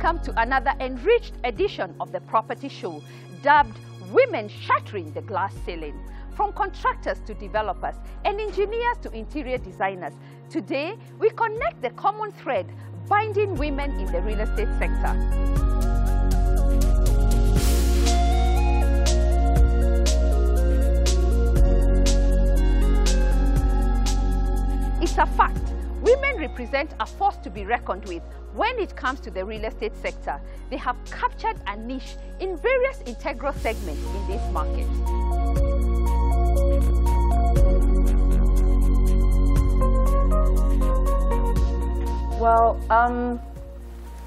Welcome to another enriched edition of the Property Show, dubbed Women Shattering the Glass Ceiling. From contractors to developers and engineers to interior designers, today we connect the common thread binding women in the real estate sector. It's a fact. Women represent a force to be reckoned with when it comes to the real estate sector. They have captured a niche in various integral segments in this market. Well,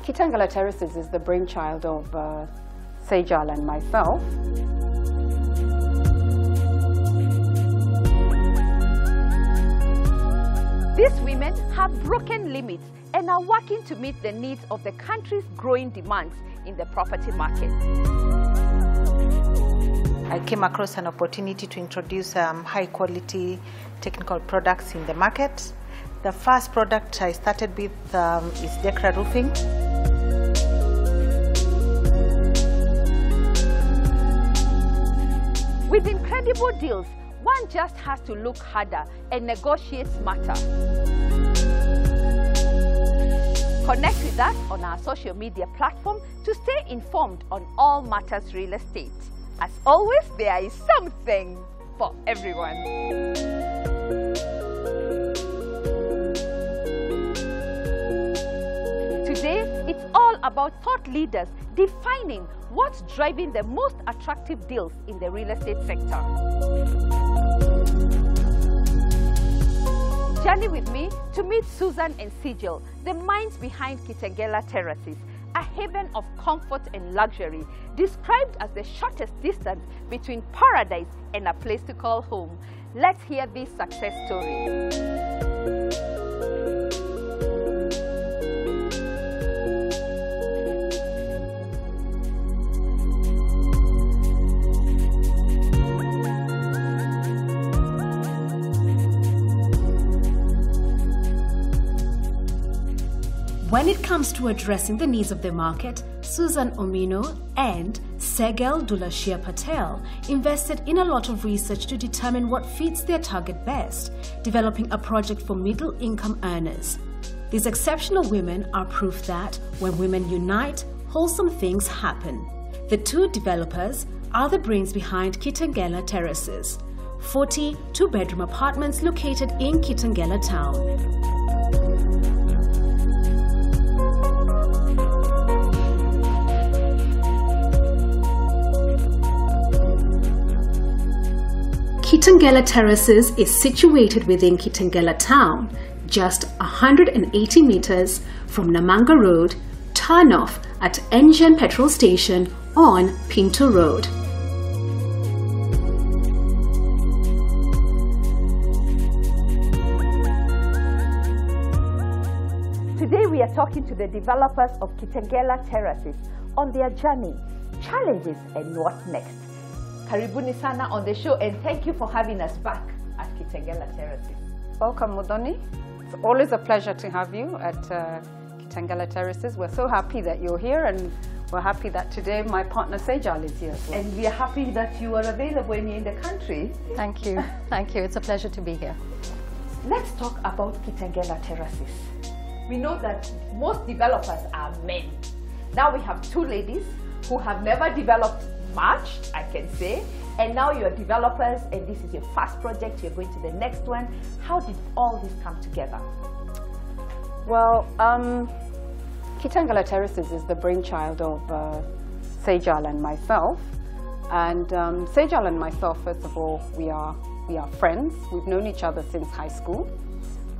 Kitengela Terraces is the brainchild of Sejal and myself. These women have broken limits and are working to meet the needs of the country's growing demands in the property market. I came across an opportunity to introduce high-quality technical products in the market. The first product I started with is Decra roofing. With incredible deals, one just has to look harder and negotiate smarter. Connect with us on our social media platform to stay informed on all matters real estate. As always, there is something for everyone. Today, it's all about thought leaders defining what's driving the most attractive deals in the real estate sector. Journey with me to meet Susan and Sejal, the minds behind Kitengela Terraces, a haven of comfort and luxury, described as the shortest distance between paradise and a place to call home. Let's hear this success story. When it comes to addressing the needs of the market, Susan Omino and Sejal Dulashia Patel invested in a lot of research to determine what fits their target best, developing a project for middle-income earners. These exceptional women are proof that when women unite, wholesome things happen. The two developers are the brains behind Kitengela Terraces, 40 two-bedroom apartments located in Kitengela town. Kitengela Terraces is situated within Kitengela town, just 180 meters from Namanga Road, turn-off at Engen Petrol Station on Pinto Road. Today we are talking to the developers of Kitengela Terraces on their journey, challenges and what next. Karibuni sana on the show, and thank you for having us back at Kitengela Terraces. Welcome, Mudoni. It's always a pleasure to have you at Kitengela Terraces. We're so happy that you're here, and we're happy that today my partner Sejal is here as well. And we are happy that you are available when you're in the country. Thank you. Thank you. It's a pleasure to be here. Let's talk about Kitengela Terraces. We know that most developers are men. Now we have two ladies who have never developed much, I can say, and now you're developers and this is your first project, you're going to the next one. How did all this come together? Well, Kitengela Terraces is the brainchild of Sejal and myself. And Sejal and myself, first of all, we are friends. We've known each other since high school.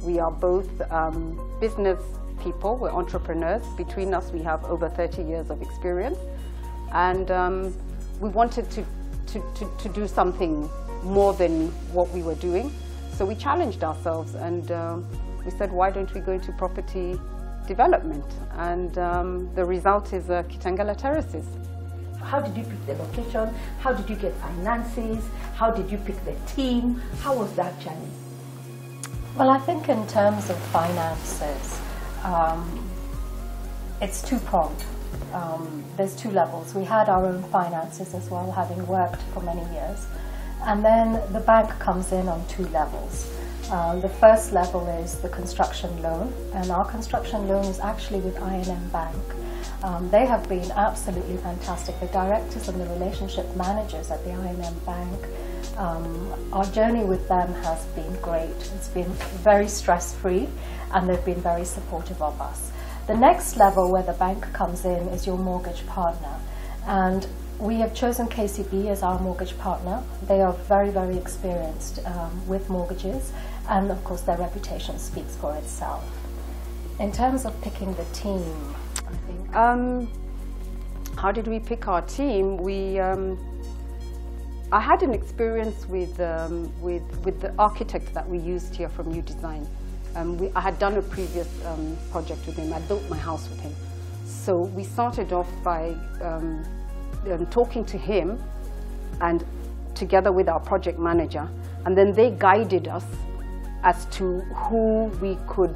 We are both business people, we're entrepreneurs. Between us, we have over 30 years of experience. And we wanted to do something more than what we were doing. So we challenged ourselves and we said, why don't we go into property development? And the result is Kitengela Terraces. How did you pick the location? How did you get finances? How did you pick the team? How was that journey? Well, I think in terms of finances, it's two-pronged. there's two levels. We had our own finances as well, having worked for many years. And then the bank comes in on two levels. The first level is the construction loan, and our construction loan is actually with I&M Bank. They have been absolutely fantastic. The directors and the relationship managers at the I&M Bank, our journey with them has been great. It's been very stress-free, and they've been very supportive of us. The next level where the bank comes in is your mortgage partner, and we have chosen KCB as our mortgage partner. They are very, very experienced with mortgages, and of course their reputation speaks for itself. In terms of picking the team, I think... how did we pick our team? I had an experience with the architect that we used here from New Design. I had done a previous project with him. I built my house with him. So we started off by talking to him, and together with our project manager, and then they guided us as to who we could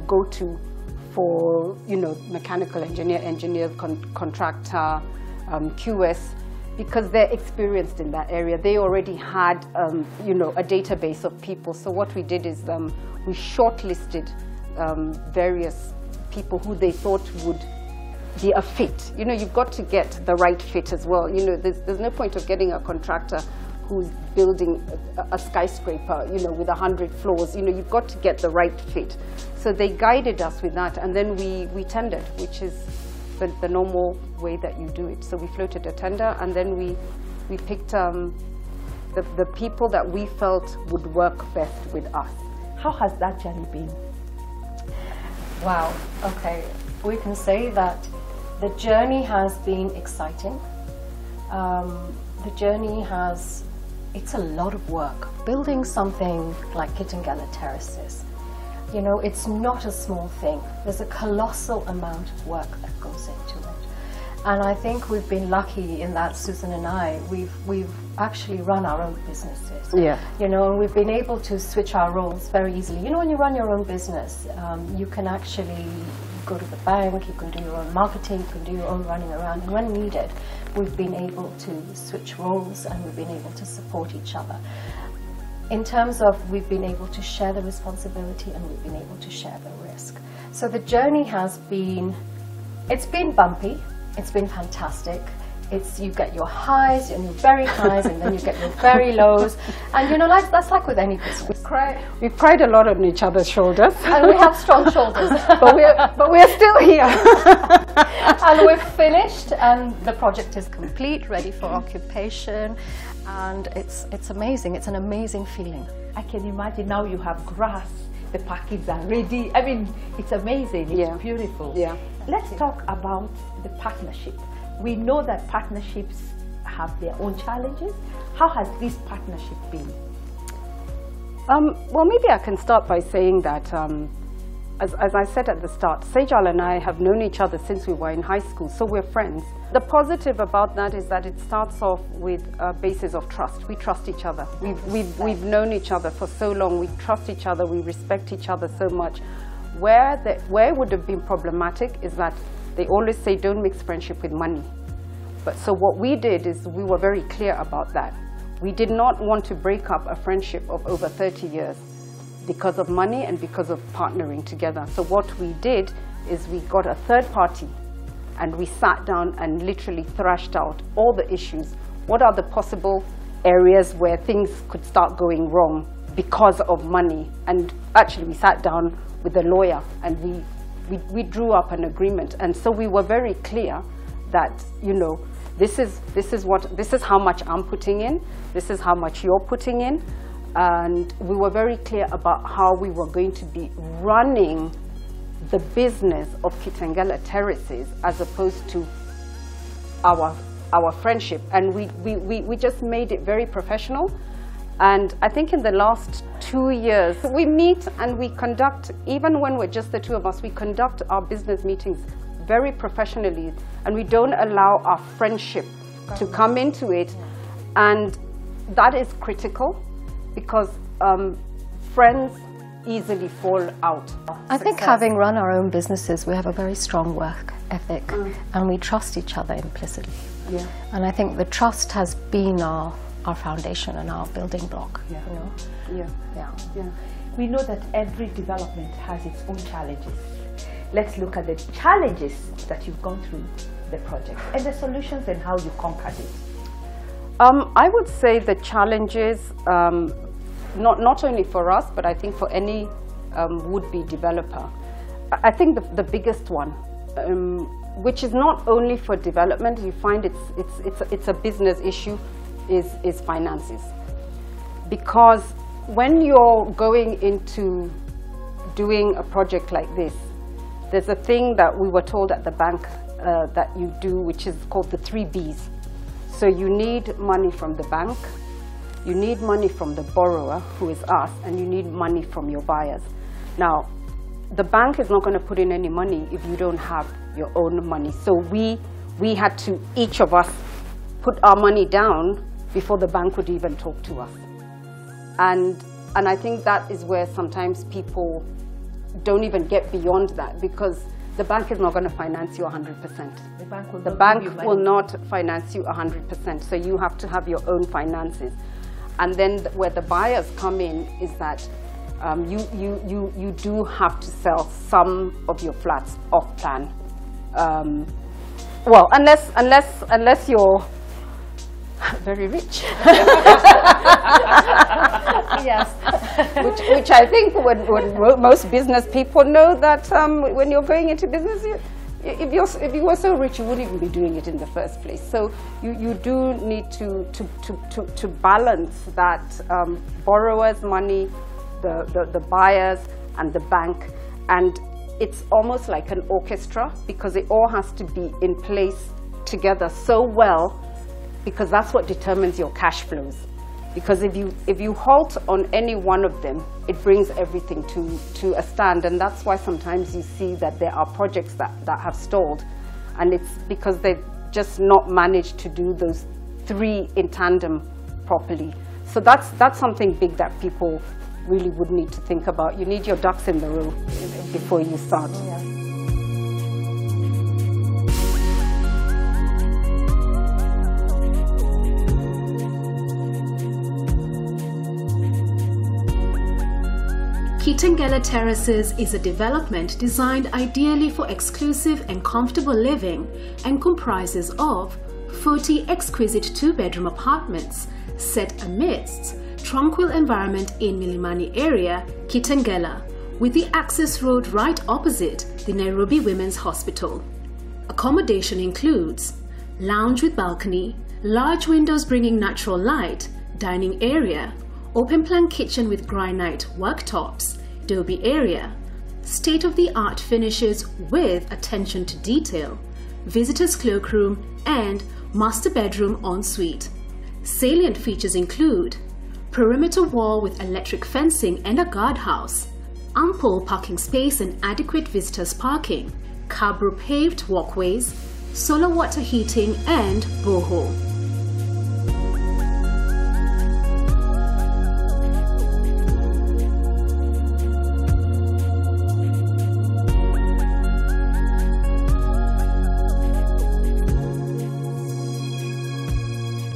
go to for, mechanical engineer, contractor, QS, because they're experienced in that area. They already had, a database of people. So what we did is we shortlisted various people who they thought would be a fit. You've got to get the right fit as well. There's no point of getting a contractor who's building a skyscraper, with 100 floors. You've got to get the right fit. So they guided us with that, and then we tendered, which is the normal way that you do it. So we floated a tender, and then we picked the people that we felt would work best with us. How has that journey been? Wow, okay. We can say that the journey has been exciting. The journey it's a lot of work. Building something like Kitengela Terraces, it's not a small thing. There's a colossal amount of work that goes into it. And I think we've been lucky in that, Susan and I, we've actually run our own businesses. Yeah. And we've been able to switch our roles very easily. When you run your own business, you can actually go to the bank, you can do your own marketing, you can do your own running around, and when needed, we've been able to switch roles, and we've been able to support each other. In terms of, we've been able to share the responsibility, and we've been able to share the risk. So the journey it's been bumpy, it's been fantastic. You get your highs and your very highs, and then you get your very lows. And that's like with any business. We've cried a lot on each other's shoulders. And we have strong shoulders. but we're still here. And we're finished, and the project is complete, ready for occupation. And it's amazing. It's an amazing feeling. I can imagine now you have grass, the parkings are ready. I mean, it's amazing. It's beautiful. Yeah. Let's talk about the partnership. We know that partnerships have their own challenges. How has this partnership been? Well, maybe I can start by saying that, as I said at the start, Sejal and I have known each other since we were in high school, so we're friends. The positive about that is that it starts off with a basis of trust. We trust each other. We've known each other for so long. We trust each other. We respect each other so much. Where it would have been problematic is that they always say don't mix friendship with money. But so what we did is we were very clear about that. We did not want to break up a friendship of over 30 years because of money and because of partnering together. So what we did is we got a third party, and we sat down and literally thrashed out all the issues. What are the possible areas where things could start going wrong because of money? And actually we sat down with a lawyer, and we drew up an agreement. And so we were very clear that, this is how much I'm putting in, this is how much you're putting in. And we were very clear about how we were going to be running the business of Kitengela Terraces as opposed to our friendship. And we just made it very professional. And I think in the last 2 years, we meet and we conduct, even when we're just the two of us, we conduct our business meetings very professionally, and we don't allow our friendship to come into it. And that is critical, because friends easily fall out. I think having run our own businesses, we have a very strong work ethic and we trust each other implicitly. Yeah. And I think the trust has been our foundation and our building block. Yeah. You know? Yeah. Yeah. Yeah. We know that every development has its own challenges. Let's look at the challenges that you've gone through the project and the solutions and how you conquered it. I would say the challenges, not only for us, but I think for any would-be developer. I think the biggest one, which is not only for development, you find it's a business issue, is finances. Because when you're going into doing a project like this, there's a thing that we were told at the bank that you do, which is called the 3 Bs. So you need money from the bank, you need money from the borrower, who is us, and you need money from your buyers. Now, the bank is not going to put in any money if you don't have your own money. So we had to, each of us, put our money down before the bank would even talk to us. And I think that is where sometimes people don't even get beyond that, because the bank is not going to finance you 100%. The bank will not finance you 100%. So you have to have your own finances. And then where the buyers come in is that you do have to sell some of your flats off plan. Well, unless you're very rich. Yes. which I think when most business people know that when you're going into business, if you were so rich, you wouldn't even be doing it in the first place. So you do need to balance that borrower's money, the buyers, and the bank. And it's almost like an orchestra, because it all has to be in place together so well, because that's what determines your cash flows. Because if you halt on any one of them, it brings everything to a stand. And that's why sometimes you see that there are projects that have stalled, and it's because they've just not managed to do those 3 in tandem properly. So that's something big that people really would need to think about. You need your ducks in the row before you start. Yeah. Kitengela Terraces is a development designed ideally for exclusive and comfortable living and comprises of 40 exquisite 2-bedroom apartments set amidst tranquil environment in Milimani area, Kitengela, with the access road right opposite the Nairobi Women's Hospital. Accommodation includes lounge with balcony, large windows bringing natural light, dining area, open-plan kitchen with granite worktops, Dolby area, state-of-the-art finishes with attention to detail, visitors' cloakroom, and master bedroom ensuite. Salient features include perimeter wall with electric fencing and a guardhouse, ample parking space and adequate visitors' parking, cabro paved walkways, solar water heating, and borehole.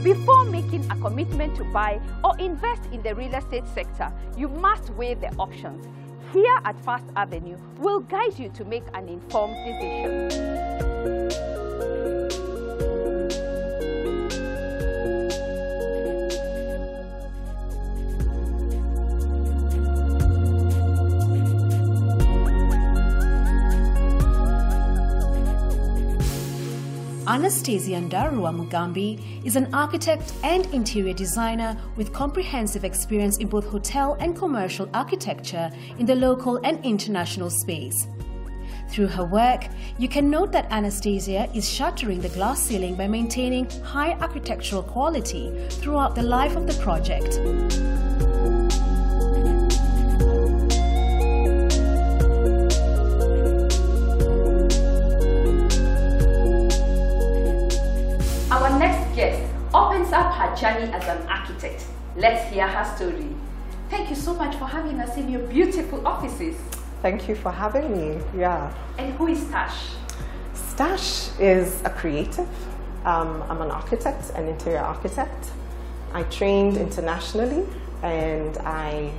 Before making a commitment to buy or invest in the real estate sector, you must weigh the options. Here at First Avenue, we'll guide you to make an informed decision. Anastasia Ndarua Mugambi is an architect and interior designer with comprehensive experience in both hotel and commercial architecture in the local and international space. Through her work, you can note that Anastasia is shattering the glass ceiling by maintaining high architectural quality throughout the life of the project. Our next guest opens up her journey as an architect. Let's hear her story. Thank you so much for having us in your beautiful offices. Thank you for having me. Yeah. And who is Stash? Stash is a creative. I'm an architect, an interior architect. I trained internationally, and I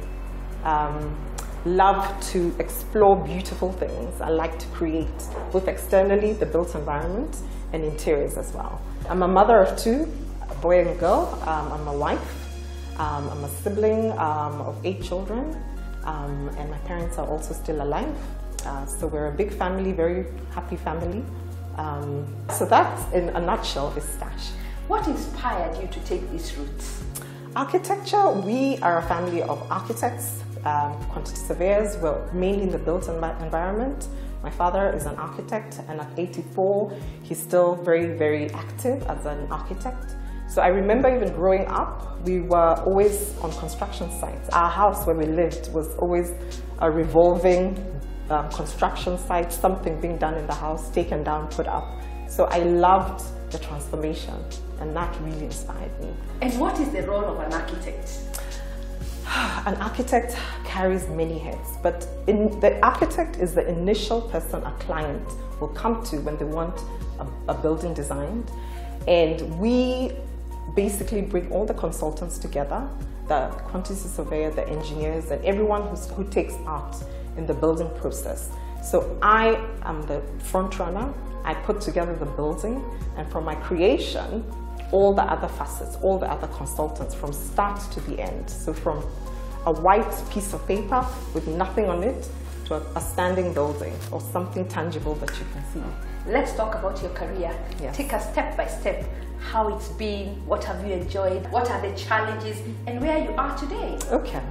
love to explore beautiful things. I like to create both externally, the built environment, and interiors as well. I'm a mother of two, a boy and a girl. I'm a wife. I'm a sibling of 8 children, and my parents are also still alive. So we're a big family, very happy family. So that, in a nutshell, is Stash. What inspired you to take these routes? Architecture, we are a family of architects, quantity surveyors. We're mainly in the built environment. My father is an architect, and at 84, he's still very, very active as an architect. So I remember even growing up, we were always on construction sites. Our house where we lived was always a revolving construction site, something being done in the house, taken down, put up. So I loved the transformation, and that really inspired me. And what is the role of an architect? An architect carries many heads, but the architect is the initial person a client will come to when they want a building designed. And we basically bring all the consultants together, the quantity surveyor, the engineers, and everyone who takes part in the building process. So I am the front runner. I put together the building, and from my creation, all the other facets, all the other consultants from start to the end. So from a white piece of paper with nothing on it to a standing building or something tangible that you can see. Let's talk about your career. Yes. Take us step by step, how it's been, what have you enjoyed, what are the challenges, and where you are today. Okay.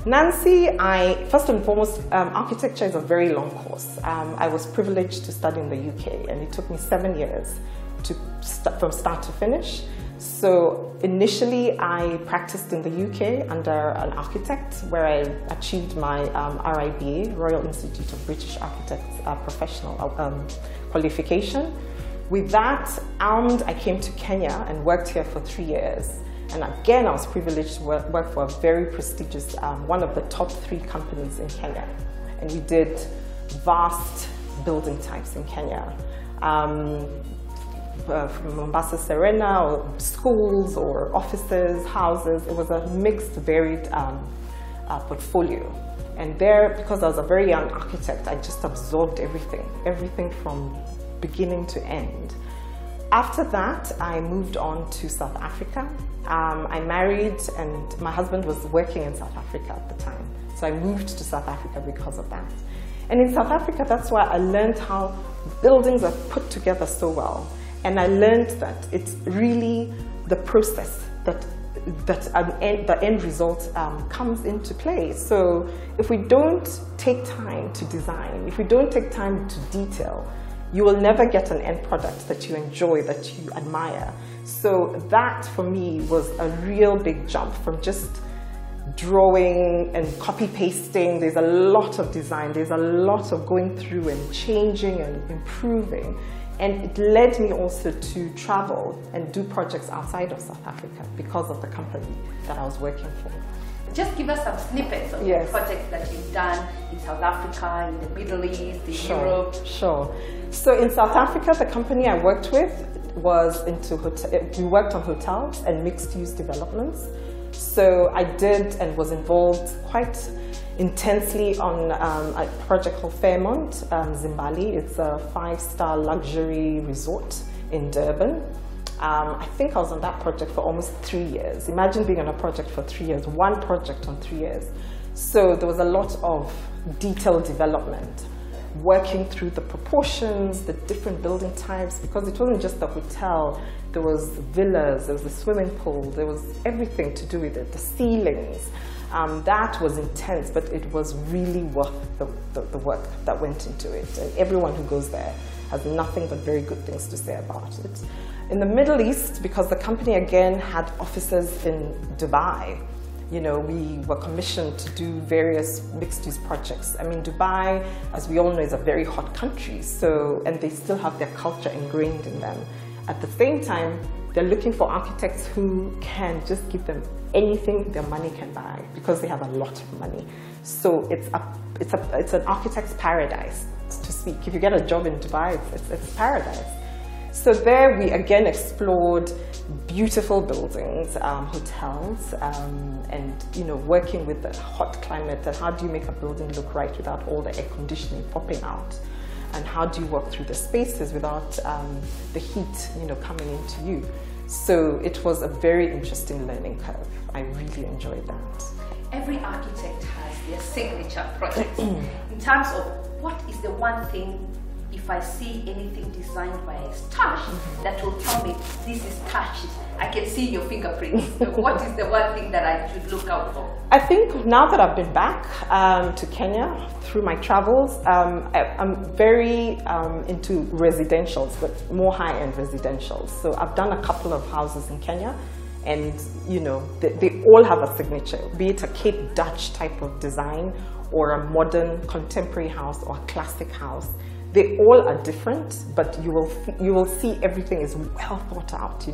Nancy, first and foremost, architecture is a very long course. I was privileged to study in the UK, and it took me 7 years from start to finish. So initially, I practiced in the UK under an architect, where I achieved my RIBA, Royal Institute of British Architects professional qualification. With that, I came to Kenya and worked here for 3 years. And again, I was privileged to work for a very prestigious, one of the top 3 companies in Kenya. And we did vast building types in Kenya. From Mombasa Serena, or schools, or offices, houses. It was a mixed, varied portfolio. And there, because I was a very young architect, I just absorbed everything from beginning to end. After that, I moved on to South Africa. I married, and my husband was working in South Africa at the time. So I moved to South Africa because of that. And in South Africa, that's why I learned how buildings are put together so well. And I learned that it's really the process that the end result comes into play. So if we don't take time to design, if we don't take time to detail, you will never get an end product that you enjoy, that you admire. So that, for me, was a real big jump from just drawing and copy-pasting. There's a lot of design. There's a lot of going through and changing and improving. And it led me also to travel and do projects outside of South Africa because of the company that I was working for. Just give us some snippets of the projects that you've done in South Africa, in the Middle East, in Europe. Sure. So in South Africa, the company I worked with was into we worked on hotels and mixed-use developments. So I did and was involved quite intensely on a project called Fairmont, Zimbali. It's a 5-star luxury resort in Durban. I think I was on that project for almost 3 years. Imagine being on a project for 3 years, one project on 3 years. So there was a lot of detailed development, working through the proportions, the different building types, because it wasn't just a hotel. There was villas, there was a swimming pool, there was everything to do with it, the ceilings. That was intense, but it was really worth the work that went into it. And everyone who goes there has nothing but very good things to say about it. In the Middle East, because the company again had offices in Dubai, you know, we were commissioned to do various mixed-use projects. I mean, Dubai, as we all know, is a very hot country, and they still have their culture ingrained in them. At the same time, they're looking for architects who can just give them anything their money can buy because they have a lot of money. So it's an architect's paradise to speak. If you get a job in Dubai, it's paradise. So there we again explored beautiful buildings, hotels, and working with the hot climate, and how do you make a building look right without all the air conditioning popping out, and how do you work through the spaces without the heat coming into you. So it was a very interesting learning curve. I really enjoyed that. Every architect has their signature project. In terms of what is the one thing, if I see anything designed by Tash, that will tell me this is Tash. I can see your fingerprints. So what is the one thing that I should look out for? I think now that I've been back to Kenya through my travels, I'm very into residentials, but more high-end residentials. So I've done a couple of houses in Kenya, and they all have a signature, be it a Cape Dutch type of design or a modern contemporary house or a classic house. They all are different, but you will see everything is well thought out,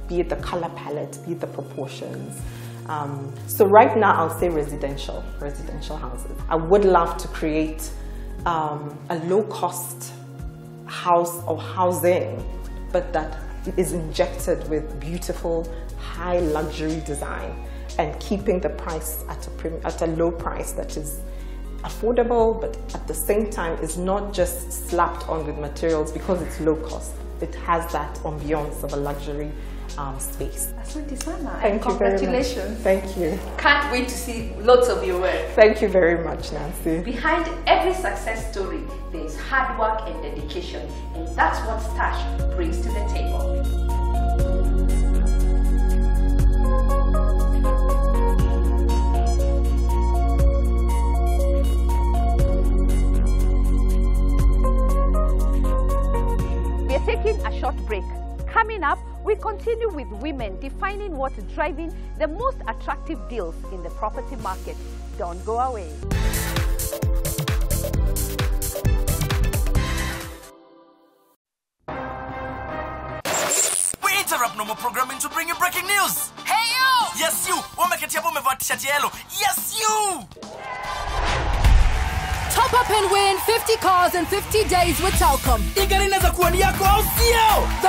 be it the color palette, be it the proportions. So right now I'll say residential houses. I would love to create a low-cost house or housing, but that is injected with beautiful, high luxury design, and keeping the price at a low price that is affordable, but at the same time is not just slapped on with materials because it's low cost. It has that ambiance of a luxury space. Asante sana. Thank you very much. Congratulations. Thank you. Can't wait to see lots of your work. Thank you very much, Nancy. Behind every success story, there is hard work and dedication, and that's what Stash brings to the table. We are taking a short break. Coming up, we continue with women defining what's driving the most attractive deals in the property market. Don't go away. We interrupt normal programming to bring you breaking news. Hey you! Yes you! Yes you! Top up and win 50 cars in 50 days with Telkom. The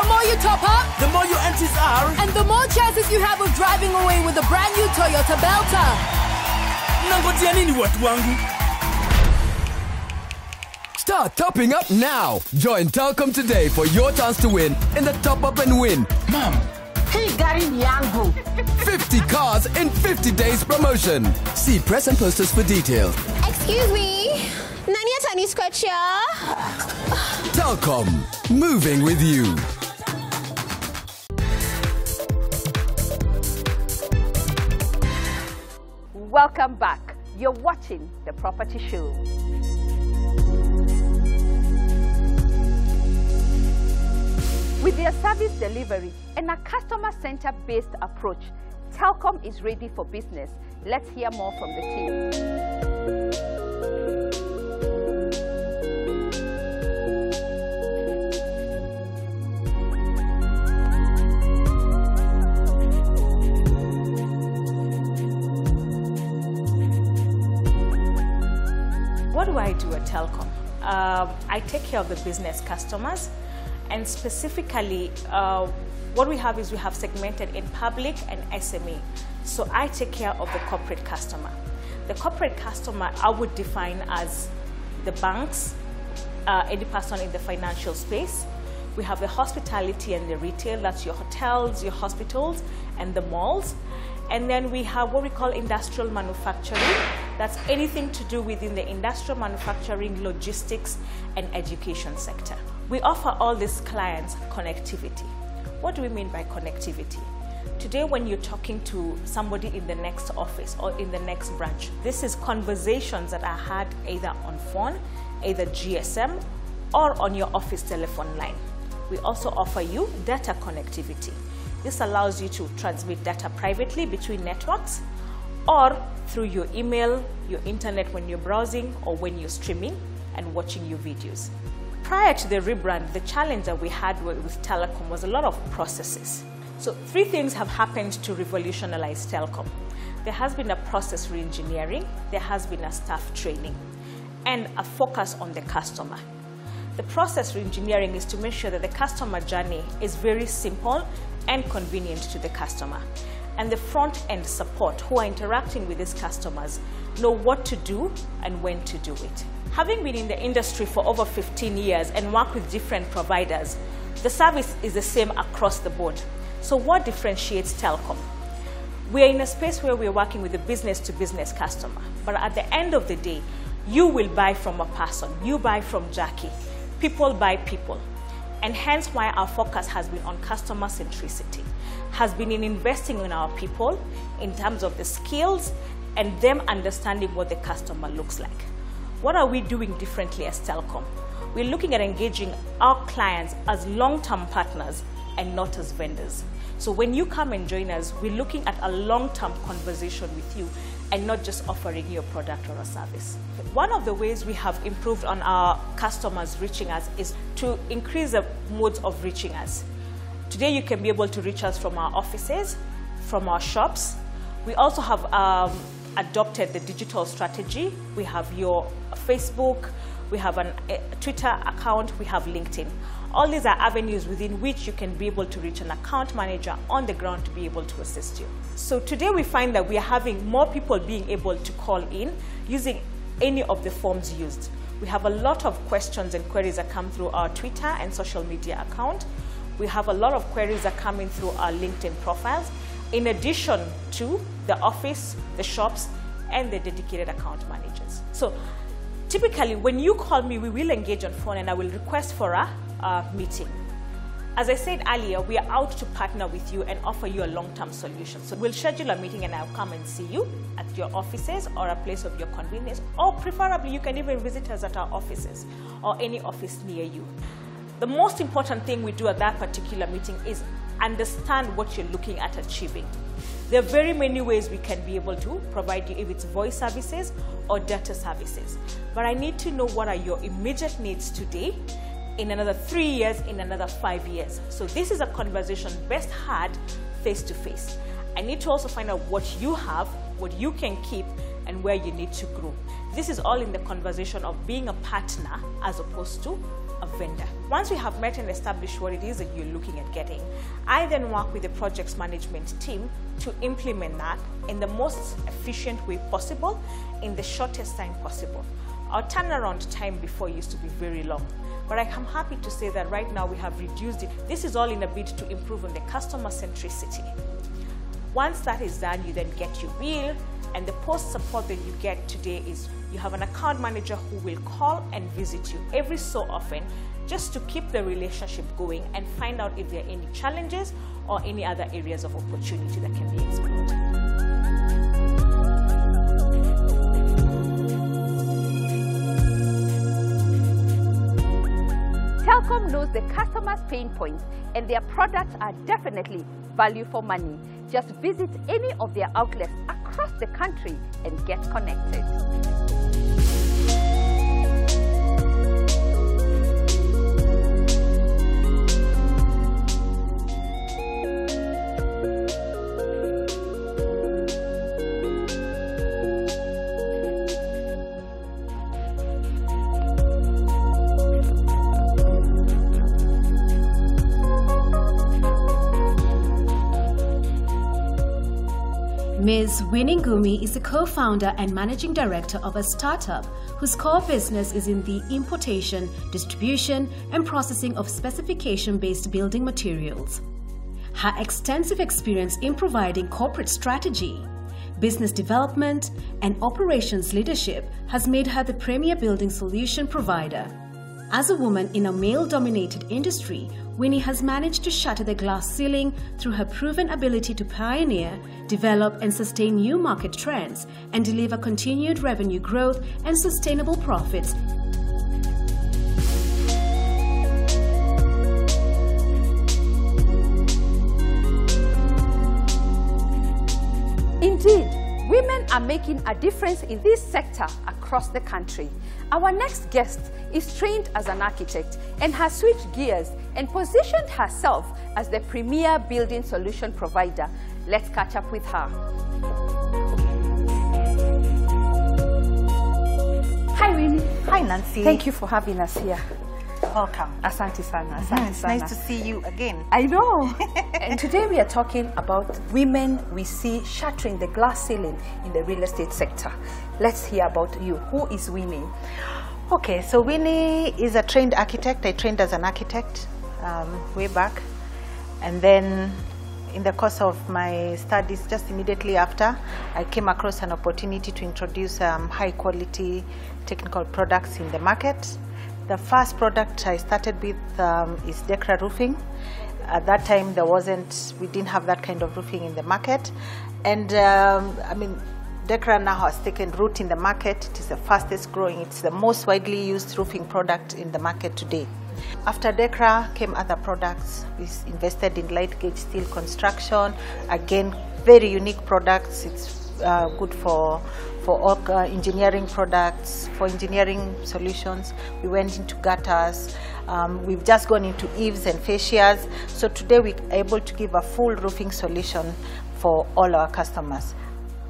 more you top up, the more your entries are, and the more chances you have of driving away with a brand new Toyota Belta. Start topping up now. Join Telkom today for your chance to win in the Top Up and Win. Mom, hey Gary Nyango. 50 cars in 50 days promotion. See press and posters for details. Excuse me. Nani Atani Scratcher? Telkom, moving with you. Welcome back. You're watching The Property Show. With their service delivery and a customer-center-based approach, Telkom is ready for business. Let's hear more from the team. What do I do at Telkom? I take care of the business customers, and specifically what we have is we have segmented in public and SME. So I take care of the corporate customer. The corporate customer I would define as the banks, any person in the financial space. We have the hospitality and the retail, that's your hotels, your hospitals, and the malls. And then we have what we call industrial manufacturing. That's anything to do within the industrial manufacturing, logistics, and education sector. We offer all these clients connectivity. What do we mean by connectivity? Today, when you're talking to somebody in the next office or in the next branch, this is conversations that are had either on phone, either GSM, or on your office telephone line. We also offer you data connectivity. This allows you to transmit data privately between networks or through your email, your internet when you're browsing or when you're streaming and watching your videos. Prior to the rebrand, the challenge that we had with telecom was a lot of processes. So 3 things have happened to revolutionize telecom. There has been a process re-engineering, there has been a staff training, and a focus on the customer. The process re-engineering is to make sure that the customer journey is very simple and convenient to the customer. And the front-end support who are interacting with these customers know what to do and when to do it. Having been in the industry for over 15 years and worked with different providers, the service is the same across the board. So what differentiates telecom? We are in a space where we are working with a business-to-business customer, but at the end of the day, you will buy from a person, you buy from Jackie, people buy people. And hence why our focus has been on customer centricity, has been in investing in our people in terms of the skills and them understanding what the customer looks like. What are we doing differently as telecom? We're looking at engaging our clients as long-term partners and not as vendors. So when you come and join us, we're looking at a long-term conversation with you and not just offering you a product or a service. One of the ways we have improved on our customers reaching us is to increase the modes of reaching us. Today you can be able to reach us from our offices, from our shops. We also have adopted the digital strategy. We have your Facebook, we have a Twitter account, we have LinkedIn. All these are avenues within which you can be able to reach an account manager on the ground to be able to assist you. So today we find that we are having more people being able to call in using any of the forms used. We have a lot of questions and queries that come through our Twitter and social media account. We have a lot of queries that come in through our LinkedIn profiles, in addition to the office, the shops, and the dedicated account managers. So typically, when you call me, we will engage on phone and I will request for a meeting. As I said earlier, we are out to partner with you and offer you a long-term solution. So we'll schedule a meeting and I'll come and see you at your offices or a place of your convenience, or preferably you can even visit us at our offices or any office near you. The most important thing we do at that particular meeting is understand what you're looking at achieving. There are very many ways we can be able to provide you, if it's voice services or data services. But I need to know what are your immediate needs today, in another 3 years, in another 5 years. So this is a conversation best had face to face. I need to also find out what you have, what you can keep, and where you need to grow. This is all in the conversation of being a partner as opposed to a vendor. Once we have met and established what it is that you're looking at getting, I then work with the projects management team to implement that in the most efficient way possible, in the shortest time possible. Our turnaround time before used to be very long, but I am happy to say that right now we have reduced it. This is all in a bid to improve on the customer centricity. Once that is done, you then get your bill, and the post support that you get today is you have an account manager who will call and visit you every so often just to keep the relationship going and find out if there are any challenges or any other areas of opportunity that can be explored. Telkom knows the customer's pain points and their products are definitely value for money. Just visit any of their outlets across the country and get connected. Ms. Winnie Ngumi is the co-founder and managing director of a startup whose core business is in the importation, distribution, and processing of specification-based building materials. Her extensive experience in providing corporate strategy, business development, and operations leadership has made her the premier building solution provider. As a woman in a male-dominated industry, Winnie has managed to shatter the glass ceiling through her proven ability to pioneer, develop and sustain new market trends and deliver continued revenue growth and sustainable profits. Indeed, women are making a difference in this sector across the country. Our next guest is trained as an architect and has switched gears and positioned herself as the premier building solution provider. Let's catch up with her. Hi, Winnie. Hi, Nancy. Thank you for having us here. Welcome. Asante sana. Asante It's sana. nice to see you again. I know. And today we are talking about women we see shattering the glass ceiling in the real estate sector. Let's hear about you. Who is Winnie? Okay, so Winnie is a trained architect. I trained as an architect way back. And then in the course of my studies, just immediately after, I came across an opportunity to introduce high quality technical products in the market. The first product I started with is Decra roofing. At that time, we didn't have that kind of roofing in the market. And I mean, Decra now has taken root in the market. It is the fastest growing, it's the most widely used roofing product in the market today. After Decra came other products. We invested in light gauge steel construction. Again, very unique products. It's good for all engineering products, for engineering solutions. We went into gutters. We've just gone into eaves and fascias. So today we're able to give a full roofing solution for all our customers.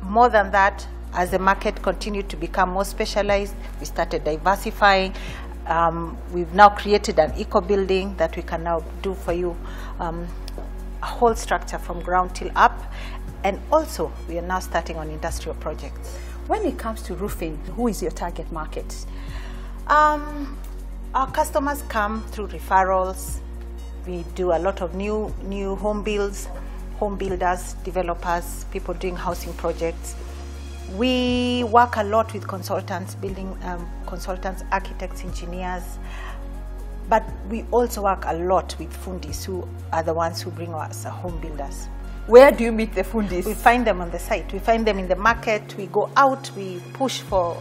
More than that, as the market continued to become more specialized, we started diversifying. We've now created an eco building that we can now do for you, a whole structure from ground till up. And also, we are now starting on industrial projects. When it comes to roofing, who is your target market? Our customers come through referrals. We do a lot of new home builds, home builders, developers, people doing housing projects. We work a lot with consultants, building consultants, architects, engineers. But we also work a lot with fundis, who are the ones who bring us home builders. Where do you meet the fundis? We find them on the site. We find them in the market. We go out. We push for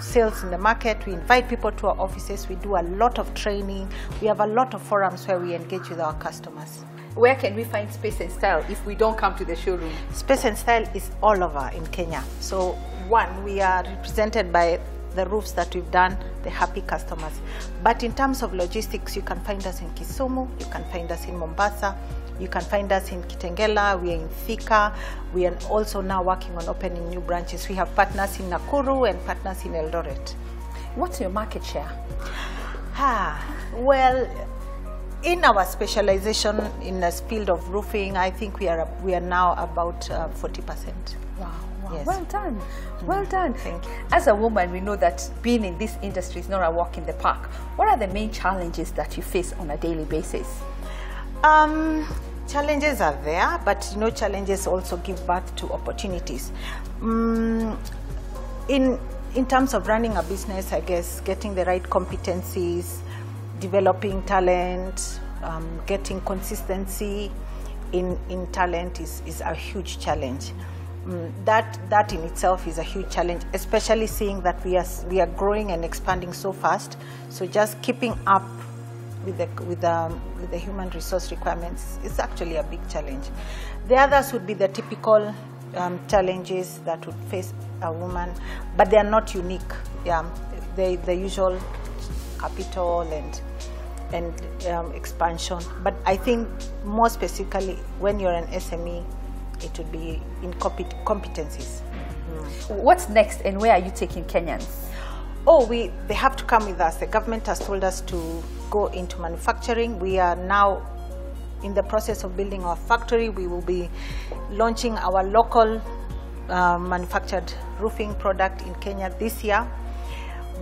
sales in the market. We invite people to our offices. We do a lot of training. We have a lot of forums where we engage with our customers. Where can we find Space and Style if we don't come to the showroom? Space and Style is all over in Kenya. So one, we are represented by the roofs that we've done, the happy customers. But in terms of logistics, you can find us in Kisumu, you can find us in Mombasa, you can find us in Kitengela, we are in Thika. We are also now working on opening new branches. We have partners in Nakuru and partners in Eldoret. What's your market share? Well, in our specialization in the field of roofing, I think we are now about 40%. Wow. Yes. Well done. Well done. Thank you. As a woman, we know that being in this industry is not a walk in the park. What are the main challenges that you face on a daily basis? Challenges are there, but challenges also give birth to opportunities. In terms of running a business, I guess getting the right competencies, developing talent, getting consistency in talent is a huge challenge. That in itself is a huge challenge, especially seeing that we are growing and expanding so fast. So just keeping up with the human resource requirements is actually a big challenge. The others would be the typical challenges that would face a woman, but they are not unique. Yeah, the usual capital and expansion. But I think more specifically, when you're an SME, it would be in competencies. What's next, and where are you taking Kenyans? They have to come with us. The government has told us to go into manufacturing. We are now in the process of building our factory. We will be launching our local manufactured roofing product in Kenya this year.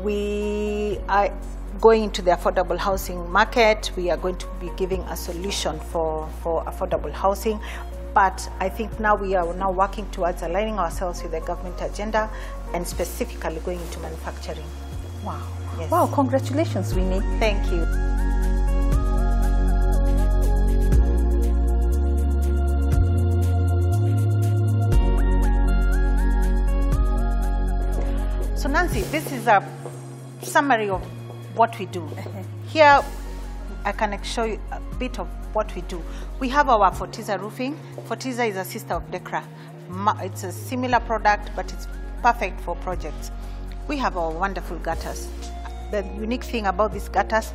We are going into the affordable housing market. We are going to be giving a solution for affordable housing. But I think now we are now working towards aligning ourselves with the government agenda and specifically going into manufacturing. Wow. Yes. Wow, congratulations, Winnie. Thank you. So Nancy, this is a summary of what we do. Here I can show you a bit of what we do. We have our Fortiza roofing. Fortiza is a sister of Decra. it's a similar product, but it's perfect for projects. We have our wonderful gutters. The unique thing about these gutters,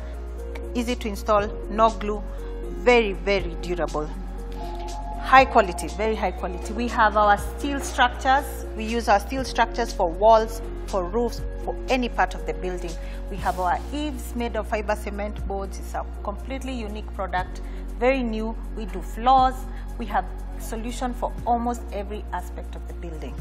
easy to install, no glue, very, very durable. High quality, very high quality. We have our steel structures. We use our steel structures for walls, for roofs, for any part of the building. We have our eaves made of fiber cement boards. It's a completely unique product, very new. We do floors. We have solution for almost every aspect of the building.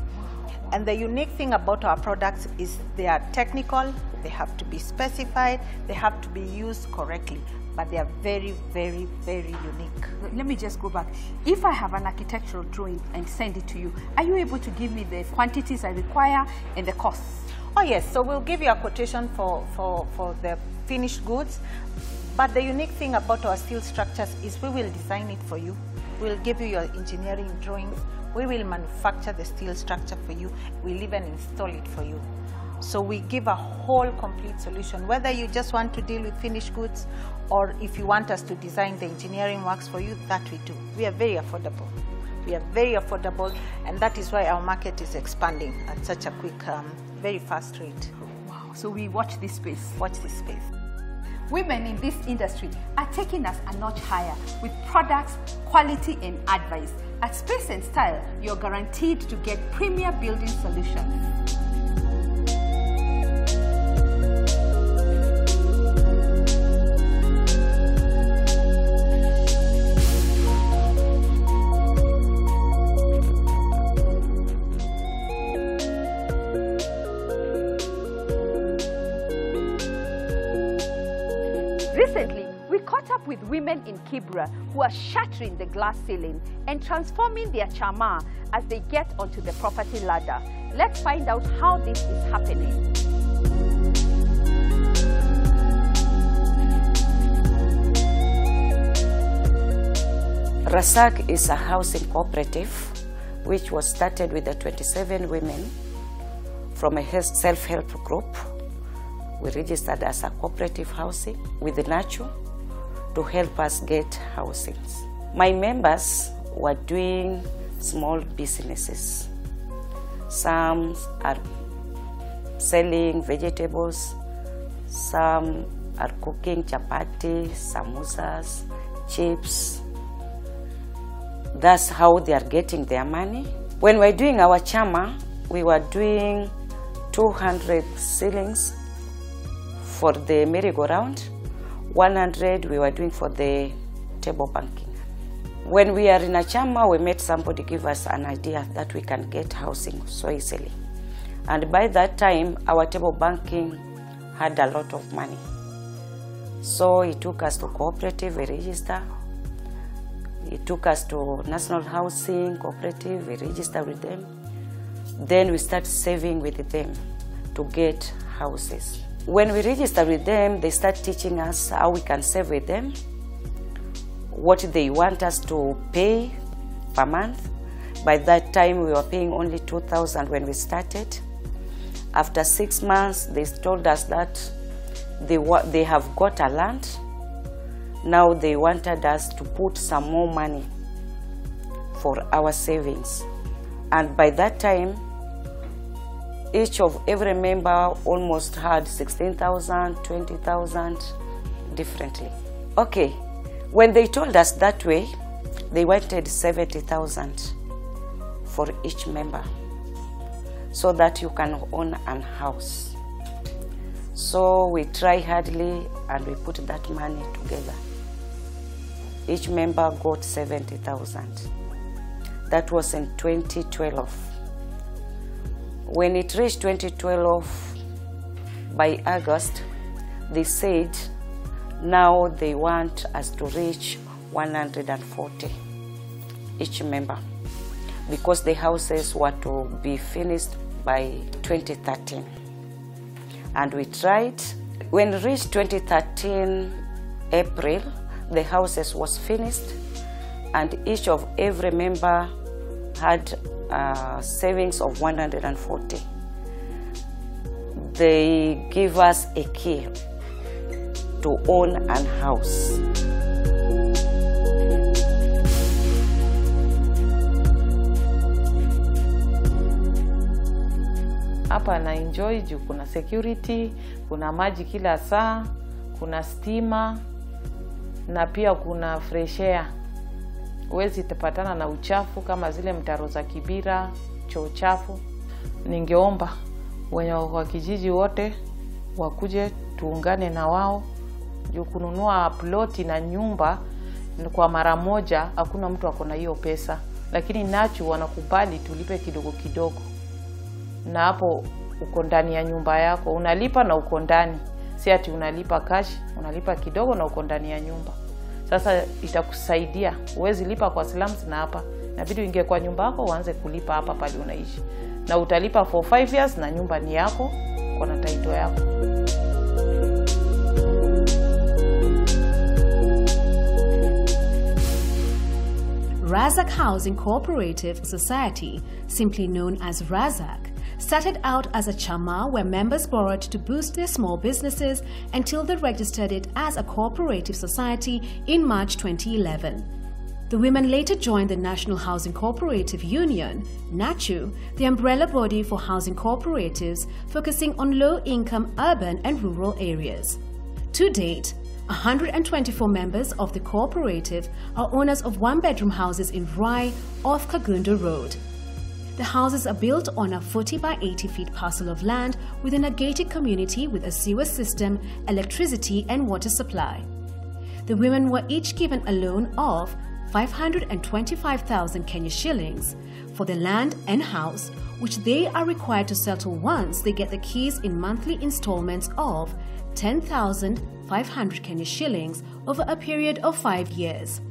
And the unique thing about our products is they are technical, they have to be specified, they have to be used correctly, but they are very, very, very unique. Let me just go back. If I have an architectural drawing and send it to you, are you able to give me the quantities I require and the costs? Oh yes, so we'll give you a quotation for the finished goods, but the unique thing about our steel structures is we will design it for you. We'll give you your engineering drawings. We will manufacture the steel structure for you. We'll even install it for you. So we give a whole complete solution, whether you just want to deal with finished goods or if you want us to design the engineering works for you, that we do. We are very affordable. We are very affordable, and that is why our market is expanding at such a quick, very fast rate. Wow, so we watch this space. Watch this space. Women in this industry are taking us a notch higher with products, quality and advice. At Space and Style, you're guaranteed to get premier building solutions. Recently, we caught up with women in Kibra who are shattering the glass ceiling and transforming their chama as they get onto the property ladder. Let's find out how this is happening. Rasak is a housing cooperative which was started with the 27 women from a self-help group. We registered as a cooperative housing with the NACHO to help us get housings. My members were doing small businesses. Some are selling vegetables, some are cooking chapati, samosas, chips. That's how they are getting their money. When we were doing our chama, we were doing 200 ceilings for the merry-go-round, 100 we were doing for the table banking. When we are in a chama, we met somebody give us an idea that we can get housing so easily. And by that time, our table banking had a lot of money. So it took us to cooperative, we register. It took us to National Housing Cooperative, we register with them. Then we start saving with them to get houses. When we register with them, they start teaching us how we can save with them, what they want us to pay per month. By that time, we were paying only 2,000 when we started. After 6 months, they told us that they have got a land. Now they wanted us to put some more money for our savings. And by that time, every member almost had 16,000, 20,000 differently. Okay, when they told us that way, they wanted 70,000 for each member so that you can own a house. So we try hardly and we put that money together. Each member got 70,000. That was in 2012. When it reached 2012, by August, they said now they want us to reach 140 each member because the houses were to be finished by 2013. And we tried. When it reached 2013 April, the houses was finished and every member had savings of 140. They give us a key to own a house. hapa na enjoy juu kuna security, kuna maji kila saa, kuna stima na pia kuna fresh air. Huwezi tapatana na uchafu kama zile mtaro za Kibira, choo chafu. Ningeomba wenye wa kijiji wote wakuje tuungane na wao juu kununua ploti na nyumba kwa mara moja hakuna mtu akona hiyo pesa, lakini nacho wanakubali tulipe kidogo kidogo, na hapo uko ndani ya nyumba yako unalipa na uko ndani, si ati unalipa cash, unalipa kidogo na uko ndani ya nyumba. Sasa itakusaidia, uwezi lipa kwa slums na hapa inabidi uingie kwa nyumba yako uanze kulipa hapa pale unaishi, na utalipa for 5 years na nyumba ni yako, kuna title yako. Razak Housing Cooperative Society, simply known as Razak, started out as a chama where members borrowed to boost their small businesses until they registered it as a cooperative society in March 2011. The women later joined the National Housing Cooperative Union, NACU, the umbrella body for housing cooperatives focusing on low-income urban and rural areas. To date, 124 members of the cooperative are owners of one-bedroom houses in Rai off Kagundo Road. The houses are built on a 40 by 80 feet parcel of land within a gated community with a sewer system, electricity and water supply. The women were each given a loan of 525,000 Kenya shillings for the land and house, which they are required to settle once they get the keys in monthly installments of 10,500 Kenya shillings over a period of 5 years.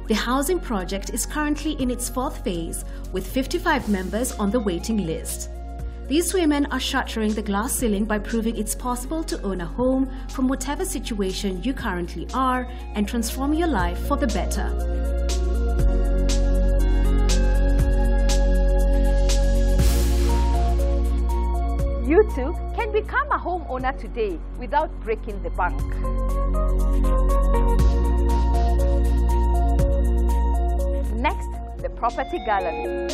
The housing project is currently in its 4th phase with 55 members on the waiting list. These women are shattering the glass ceiling by proving it's possible to own a home from whatever situation you currently are and transform your life for the better. You too can become a homeowner today without breaking the bank. Next, the property gallery.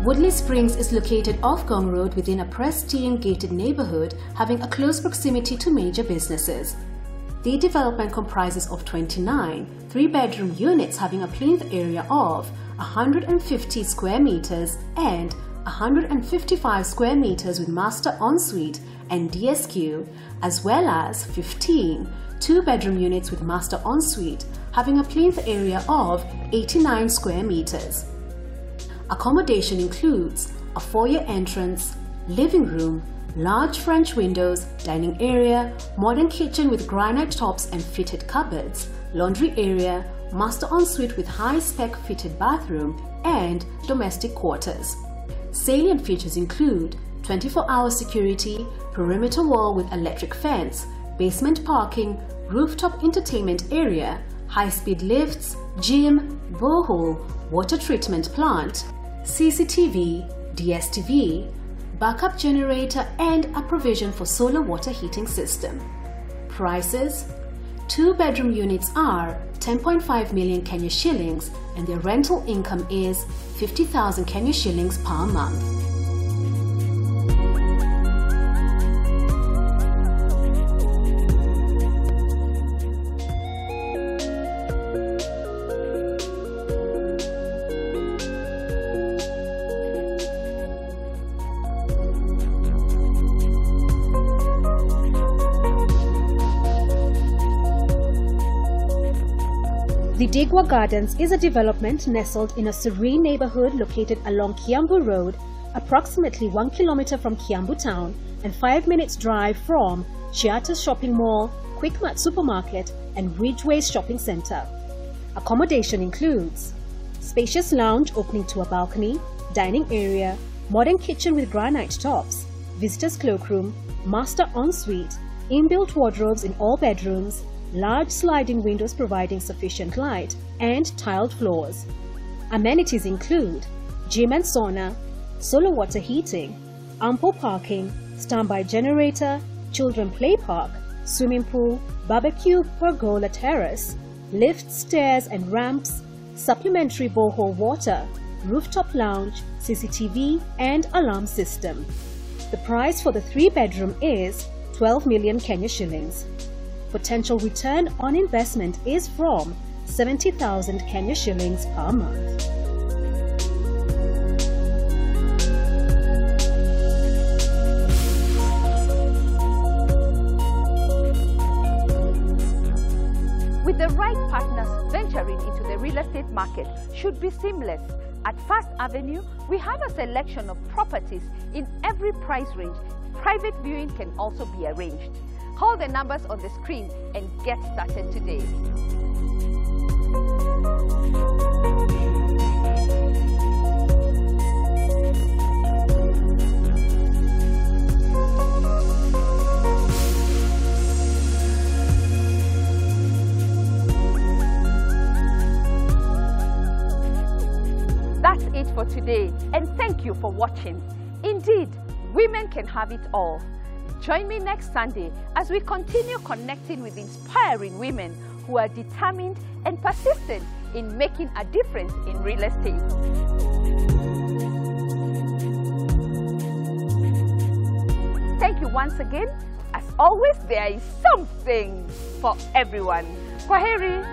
Woodley Springs is located off Gong Road within a pristine gated neighborhood having a close proximity to major businesses. The development comprises of 29 three-bedroom units having a plinth area of 150 square meters and 155 square meters with master ensuite and DSQ, as well as 15 two-bedroom units with master ensuite having a plinth area of 89 square meters. Accommodation includes a foyer entrance, living room, large French windows, dining area, modern kitchen with granite tops and fitted cupboards, laundry area, master ensuite with high-spec fitted bathroom, and domestic quarters. Salient features include 24-hour security, perimeter wall with electric fence, basement parking, rooftop entertainment area, high-speed lifts, gym, borehole, water treatment plant, CCTV, DSTV, backup generator and a provision for solar water heating system. Prices: 2-bedroom units are 10.5 million Kenya shillings and their rental income is 50,000 Kenya shillings per month. The Digwa Gardens is a development nestled in a serene neighborhood located along Kiambu Road, approximately 1 kilometer from Kiambu town and 5 minutes drive from Chiata's Shopping Mall, Quickmart Supermarket and Ridgeways Shopping Center. Accommodation includes spacious lounge opening to a balcony, dining area, modern kitchen with granite tops, visitor's cloakroom, master ensuite, inbuilt wardrobes in all bedrooms, large sliding windows providing sufficient light, and tiled floors. Amenities include gym and sauna, solar water heating, ample parking, standby generator, children play park, swimming pool, barbecue, pergola terrace, lift, stairs and ramps, supplementary borehole water, rooftop lounge, CCTV and alarm system. The price for the 3-bedroom is 12 million Kenya shillings. Potential return on investment is from 70,000 Kenya shillings per month. With the right partners, venturing into the real estate market should be seamless. At First Avenue, we have a selection of properties in every price range. Private viewing can also be arranged. Call the numbers on the screen and get started today. That's it for today, and thank you for watching. Indeed, women can have it all. Join me next Sunday as we continue connecting with inspiring women who are determined and persistent in making a difference in real estate. Thank you once again. As always, there is something for everyone. Kwaheri.